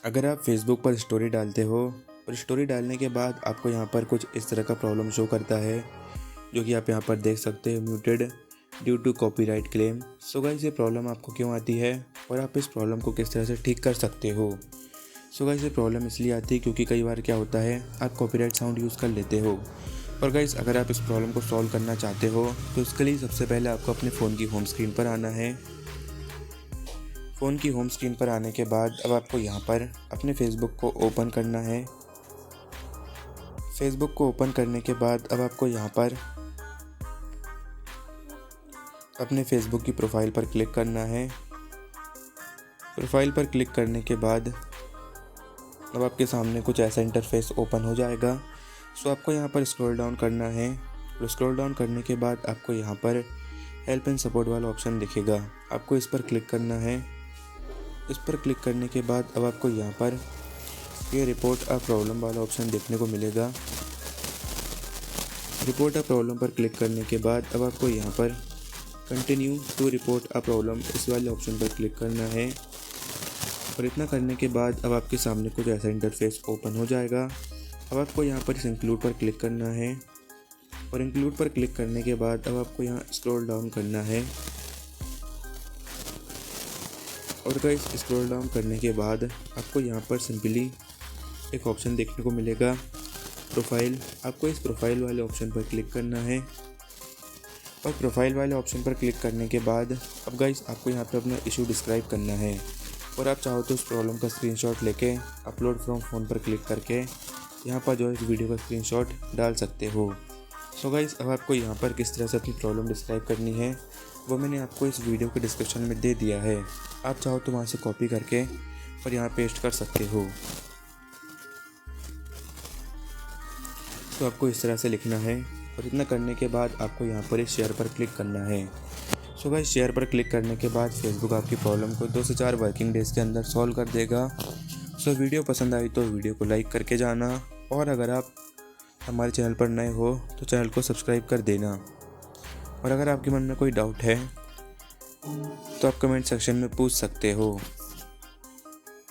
अगर आप फेसबुक पर स्टोरी डालते हो और स्टोरी डालने के बाद आपको यहाँ पर कुछ इस तरह का प्रॉब्लम शो करता है, जो कि आप यहाँ पर देख सकते हो, muted due to copyright claim. So guys, ये प्रॉब्लम आपको क्यों आती है और आप इस प्रॉब्लम को किस तरह से ठीक कर सकते हो। सो गाइस, ये प्रॉब्लम इसलिए आती है क्योंकि कई बार क्या होता है, आप कॉपीराइट साउंड यूज़ कर लेते हो। और गाइस, अगर आप इस प्रॉब्लम को सॉल्व करना चाहते हो तो उसके लिए सबसे पहले आपको अपने फ़ोन की होम स्क्रीन पर आना है। फ़ोन की होम स्क्रीन पर आने के बाद अब आपको यहाँ पर अपने फेसबुक को ओपन करना है। फेसबुक को ओपन करने के बाद अब आपको यहाँ पर अपने फेसबुक की प्रोफाइल पर क्लिक करना है। प्रोफाइल पर क्लिक करने के बाद अब आपके सामने कुछ ऐसा इंटरफेस ओपन हो जाएगा। सो आपको यहाँ पर स्क्रॉल डाउन करना है और स्क्रॉल डाउन करने के बाद आपको यहाँ पर हेल्प एंड सपोर्ट वाला ऑप्शन दिखेगा, आपको इस पर क्लिक करना है। इस पर क्लिक करने के बाद अब आपको यहाँ पर ये रिपोर्ट अ प्रॉब्लम वाला ऑप्शन देखने को मिलेगा। रिपोर्ट अ प्रॉब्लम पर क्लिक करने के बाद अब आपको यहाँ पर continue to report a problem इस वाले ऑप्शन पर क्लिक करना है। और इतना करने के बाद अब आपके सामने कुछ ऐसा इंटरफेस ओपन हो जाएगा। अब आपको यहाँ पर इस इंक्लूड पर क्लिक करना है और इंक्लूड पर क्लिक करने के बाद अब आपको यहाँ स्क्रॉल डाउन करना है। और गाइस, स्क्रॉल डाउन करने के बाद आपको यहाँ पर सिंपली एक ऑप्शन देखने को मिलेगा, प्रोफाइल। आपको इस प्रोफाइल वाले ऑप्शन पर क्लिक करना है और प्रोफाइल वाले ऑप्शन पर क्लिक करने के बाद अब गाइस, आपको यहाँ पे अपना इशू डिस्क्राइब करना है। और आप चाहो तो उस प्रॉब्लम का स्क्रीनशॉट लेके अपलोड फ्रॉम फ़ोन पर क्लिक करके यहाँ पर जो है इस वीडियो का स्क्रीनशॉट डाल सकते हो। सो गाइस, अब आपको यहाँ पर किस तरह से अपनी प्रॉब्लम डिस्क्राइब करनी है वो मैंने आपको इस वीडियो के डिस्क्रिप्शन में दे दिया है। आप चाहो तो वहाँ से कॉपी करके और यहाँ पेस्ट कर सकते हो। तो आपको इस तरह से लिखना है और इतना करने के बाद आपको यहाँ पर इस शेयर पर क्लिक करना है। सो गाइस, शेयर पर क्लिक करने के बाद फेसबुक आपकी प्रॉब्लम को 2 से 4 वर्किंग डेज़ के अंदर सॉल्व कर देगा। सो वीडियो पसंद आई तो वीडियो को लाइक करके जाना, और अगर आप हमारे चैनल पर नए हो तो चैनल को सब्सक्राइब कर देना। और अगर आपके मन में कोई डाउट है तो आप कमेंट सेक्शन में पूछ सकते हो।